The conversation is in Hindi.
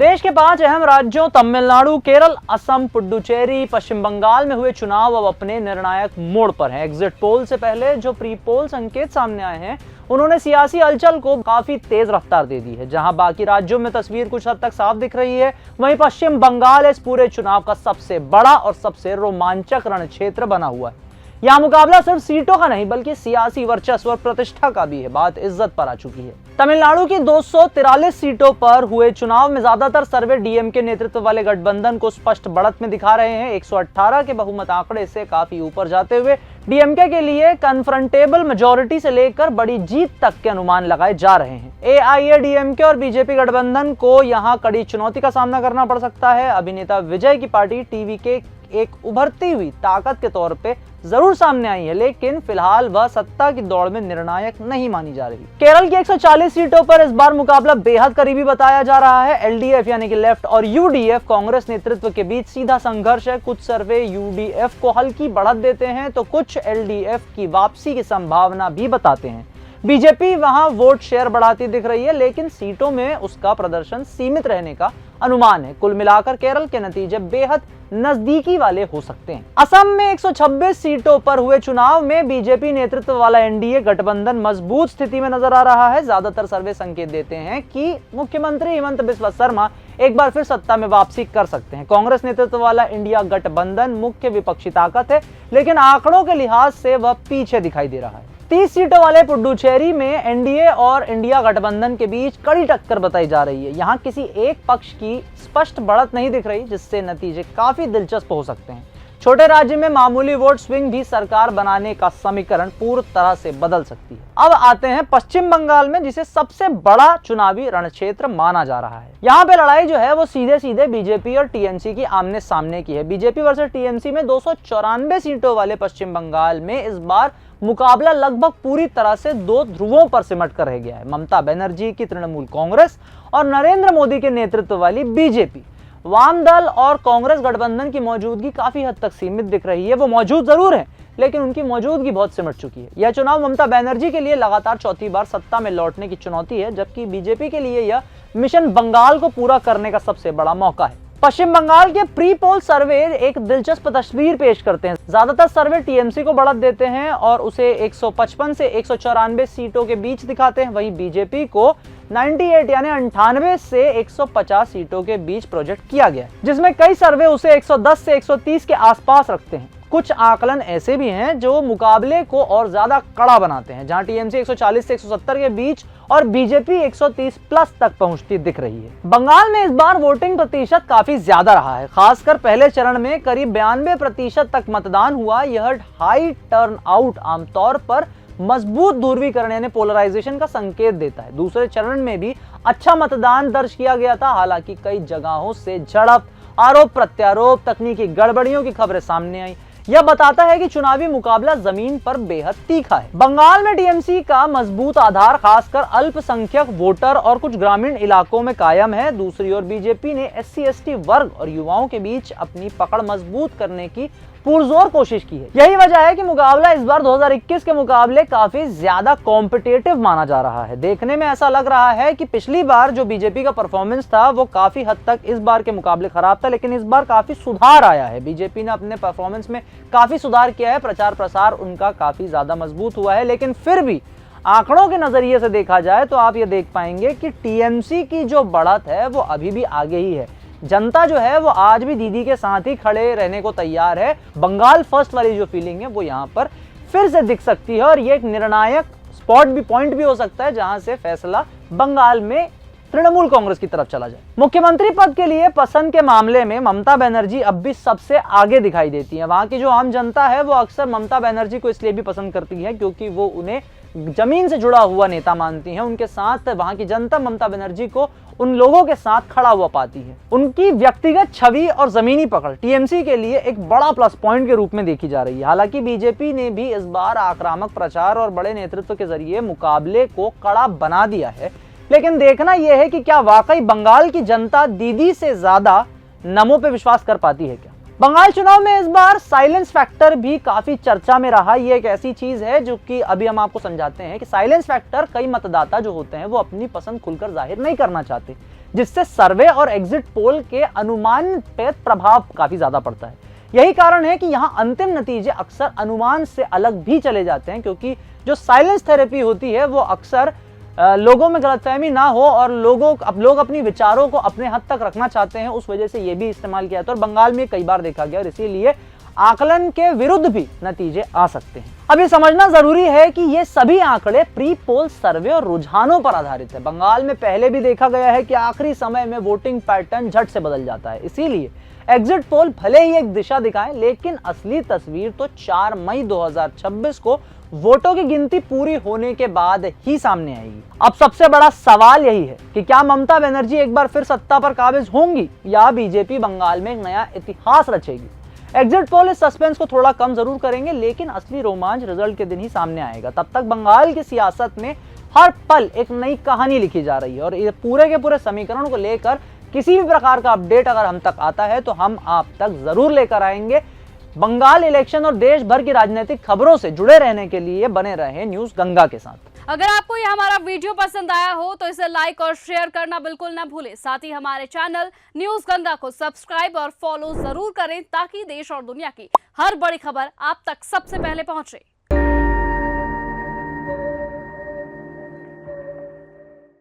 देश के 5 अहम राज्यों तमिलनाडु, केरल, असम, पुडुचेरी, पश्चिम बंगाल में हुए चुनाव अब अपने निर्णायक मोड़ पर हैं। एग्जिट पोल से पहले जो प्री पोल संकेत सामने आए हैं, उन्होंने सियासी हलचल को काफी तेज रफ्तार दे दी है। जहां बाकी राज्यों में तस्वीर कुछ हद तक साफ दिख रही है, वहीं पश्चिम बंगाल इस पूरे चुनाव का सबसे बड़ा और सबसे रोमांचक रणक्षेत्र बना हुआ है। यहां मुकाबला सिर्फ सीटों का नहीं बल्कि सियासी वर्चस्व और प्रतिष्ठा का भी है। बात इज्जत पर आ चुकी है। तमिलनाडु की 243 सीटों पर हुए चुनाव में ज्यादातर सर्वे डीएमके नेतृत्व वाले गठबंधन को स्पष्ट बढ़त में दिखा रहे हैं। 118 के बहुमत आंकड़े से काफी ऊपर जाते हुए डीएमके के लिए कन्फ्रंटेबल मेजॉरिटी से लेकर बड़ी जीत तक के अनुमान लगाए जा रहे हैं। एआईएडीएमके और बीजेपी गठबंधन को यहां कड़ी चुनौती का सामना करना पड़ सकता है। अभिनेता विजय की पार्टी टीवीके एक उभरती हुई ताकत के तौर पे जरूर सामने आई है, लेकिन फिलहाल वह सत्ता की दौड़ में निर्णायक नहीं मानी जा रही। केरल की 140 सीटों पर इस बार मुकाबला बेहद करीबी बताया जा रहा है। एलडीएफ यानी कि लेफ्ट और यूडीएफ कांग्रेस नेतृत्व के बीच सीधा संघर्ष है। कुछ सर्वे यूडीएफ को हल्की बढ़त देते हैं तो कुछ एलडीएफ की वापसी की संभावना भी बताते हैं। बीजेपी वहां वोट शेयर बढ़ाती दिख रही है, लेकिन सीटों में उसका प्रदर्शन सीमित रहने का अनुमान है। कुल मिलाकर केरल के नतीजे बेहद नजदीकी वाले हो सकते हैं। असम में 126 सीटों पर हुए चुनाव में बीजेपी नेतृत्व वाला एनडीए गठबंधन मजबूत स्थिति में नजर आ रहा है। ज्यादातर सर्वे संकेत देते हैं कि मुख्यमंत्री हिमंत बिस्वा शर्मा एक बार फिर सत्ता में वापसी कर सकते हैं। कांग्रेस नेतृत्व वाला इंडिया गठबंधन मुख्य विपक्षी ताकत है, लेकिन आंकड़ों के लिहाज से वह पीछे दिखाई दे रहा है। 30 सीटों वाले पुडुचेरी में एनडीए और इंडिया गठबंधन के बीच कड़ी टक्कर बताई जा रही है। यहां किसी एक पक्ष की स्पष्ट बढ़त नहीं दिख रही, जिससे नतीजे काफी दिलचस्प हो सकते हैं। छोटे राज्य में मामूली वोट स्विंग भी सरकार बनाने का समीकरण पूरी तरह से बदल सकती है। अब आते हैं पश्चिम बंगाल में, जिसे सबसे बड़ा चुनावी रणक्षेत्र माना जा रहा है। यहाँ पे लड़ाई जो है वो सीधे सीधे बीजेपी और टीएमसी की आमने सामने की है। बीजेपी वर्सेस टीएमसी में 294 सीटों वाले पश्चिम बंगाल में इस बार मुकाबला लगभग पूरी तरह से दो ध्रुवों पर सिमट कर रह गया है। ममता बनर्जी की तृणमूल कांग्रेस और नरेंद्र मोदी के नेतृत्व वाली बीजेपी। वाम दल और कांग्रेस गठबंधन की मौजूदगी काफी हद तक सीमित दिख रही है। वो मौजूद जरूर है, लेकिन उनकी मौजूदगी बहुत सिमट चुकी है। यह चुनाव ममता बनर्जी के लिए लगातार चौथी बार सत्ता में लौटने की चुनौती है, जबकि बीजेपी के लिए यह मिशन बंगाल को पूरा करने का सबसे बड़ा मौका है। पश्चिम बंगाल के प्री पोल सर्वे एक दिलचस्प तस्वीर पेश करते हैं। ज्यादातर सर्वे टीएमसी को बढ़त देते हैं और उसे 155 से 194 सीटों के बीच दिखाते हैं। वहीं बीजेपी को 98 यानी 98 से 150 सीटों के बीच प्रोजेक्ट किया गया है, जिसमें कई सर्वे उसे 110 से 130 के आसपास रखते हैं। कुछ आकलन ऐसे भी हैं जो मुकाबले को और ज्यादा कड़ा बनाते हैं, जहां टीएमसी 140 से 170 के बीच और बीजेपी 130 प्लस तक पहुंचती दिख रही है। बंगाल में इस बार वोटिंग प्रतिशत काफी ज्यादा रहा है। खासकर पहले चरण में करीब 92% तक मतदान हुआ। यह हाई टर्न आउट आमतौर पर मजबूत ध्रुवीकरण यानी पोलराइजेशन का संकेत देता है। दूसरे चरण में भी अच्छा मतदान दर्ज किया गया था, हालांकि कई जगहों से झड़प, आरोप प्रत्यारोप, तकनीकी गड़बड़ियों की खबरें सामने आई। यह बताता है कि चुनावी मुकाबला जमीन पर बेहद तीखा है। बंगाल में टीएमसी का मजबूत आधार खासकर अल्पसंख्यक वोटर और कुछ ग्रामीण इलाकों में कायम है। दूसरी ओर बीजेपी ने एससी/एसटी वर्ग और युवाओं के बीच अपनी पकड़ मजबूत करने की पुरजोर कोशिश की है। यही वजह है कि मुकाबला इस बार 2021 के मुकाबले काफी ज्यादा कॉम्पिटिटिव माना जा रहा है। देखने में ऐसा लग रहा है कि पिछली बार जो बीजेपी का परफॉर्मेंस था वो काफी हद तक इस बार के मुकाबले खराब था, लेकिन इस बार काफी सुधार आया है। बीजेपी ने अपने परफॉर्मेंस में काफी सुधार किया है। प्रचार प्रसार उनका काफी ज्यादा मजबूत हुआ है, लेकिन फिर भी आंकड़ों के नजरिए से देखा जाए तो आप ये देख पाएंगे कि टीएमसी की जो बढ़त है वो अभी भी आगे ही है। जनता जो है वो आज भी दीदी के साथ ही खड़े रहने को तैयार है। बंगाल फर्स्ट वाली जो फीलिंग है वो यहाँ पर फिर से दिख सकती है और ये एक निर्णायक पॉइंट भी हो सकता है, जहां से फैसला बंगाल में तृणमूल कांग्रेस की तरफ चला जाए। मुख्यमंत्री पद के लिए पसंद के मामले में ममता बनर्जी अब भी सबसे आगे दिखाई देती है। वहां की जो आम जनता है वो अक्सर ममता बनर्जी को इसलिए भी पसंद करती है क्योंकि वो उन्हें जमीन से जुड़ा हुआ नेता मानती हैं। उनके साथ वहां की जनता ममता बनर्जी को उन लोगों के साथ खड़ा हुआ पाती है। उनकी व्यक्तिगत छवि और जमीनी पकड़ टीएमसी के लिए एक बड़ा प्लस पॉइंट के रूप में देखी जा रही है। हालांकि बीजेपी ने भी इस बार आक्रामक प्रचार और बड़े नेतृत्व के जरिए मुकाबले को कड़ा बना दिया है, लेकिन देखना यह है कि क्या वाकई बंगाल की जनता दीदी से ज्यादा नमो पे विश्वास कर पाती है क्या। बंगाल चुनाव में इस बार साइलेंस फैक्टर भी काफी चर्चा में रहा। ये एक ऐसी चीज है जो कि अभी हम आपको समझाते हैं कि साइलेंस फैक्टर, कई मतदाता जो होते हैं वो अपनी पसंद खुलकर जाहिर नहीं करना चाहते, जिससे सर्वे और एग्जिट पोल के अनुमान पे प्रभाव काफी ज्यादा पड़ता है। यही कारण है कि यहाँ अंतिम नतीजे अक्सर अनुमान से अलग भी चले जाते हैं, क्योंकि जो साइलेंस थेरेपी होती है वो अक्सर लोगों में गलतफहमी ना हो और लोग अपनी विचारों को अपने हद तक रखना चाहते हैं, उस वजह से ये भी इस्तेमाल किया जाता है और बंगाल में कई बार देखा गया और इसीलिए आकलन के विरुद्ध भी नतीजे आ सकते हैं। अब ये समझना जरूरी है कि ये सभी आंकड़े प्री पोल सर्वे और रुझानों पर आधारित है। बंगाल में पहले भी देखा गया है कि आखिरी समय में वोटिंग पैटर्न झट से बदल जाता है, इसीलिए एग्जिट पोल भले ही एक दिशा दिखाएं, लेकिन असली तस्वीर तो 4 मई 2026 को वोटों की गिनती पूरी होने के बाद ही सामने आएगी। अब सबसे बड़ा सवाल यही है कि क्या ममता बनर्जी एक बार फिर सत्ता पर काबिज होंगी या बीजेपी बंगाल में एक नया इतिहास रचेगी। एग्जिट पोल इस सस्पेंस को थोड़ा कम जरूर करेंगे, लेकिन असली रोमांच रिजल्ट के दिन ही सामने आएगा। तब तक बंगाल की सियासत में हर पल एक नई कहानी लिखी जा रही है और ये पूरे के पूरे समीकरण को लेकर किसी भी प्रकार का अपडेट अगर हम तक आता है तो हम आप तक जरूर लेकर आएंगे। बंगाल इलेक्शन और देश भर की राजनीतिक खबरों से जुड़े रहने के लिए बने रहे न्यूज गंगा के साथ। अगर आपको ये हमारा वीडियो पसंद आया हो तो इसे लाइक और शेयर करना बिल्कुल ना भूलें। साथ ही हमारे चैनल न्यूज गंगा को सब्सक्राइब और फॉलो जरूर करें ताकि देश और दुनिया की हर बड़ी खबर आप तक सबसे पहले पहुंचे।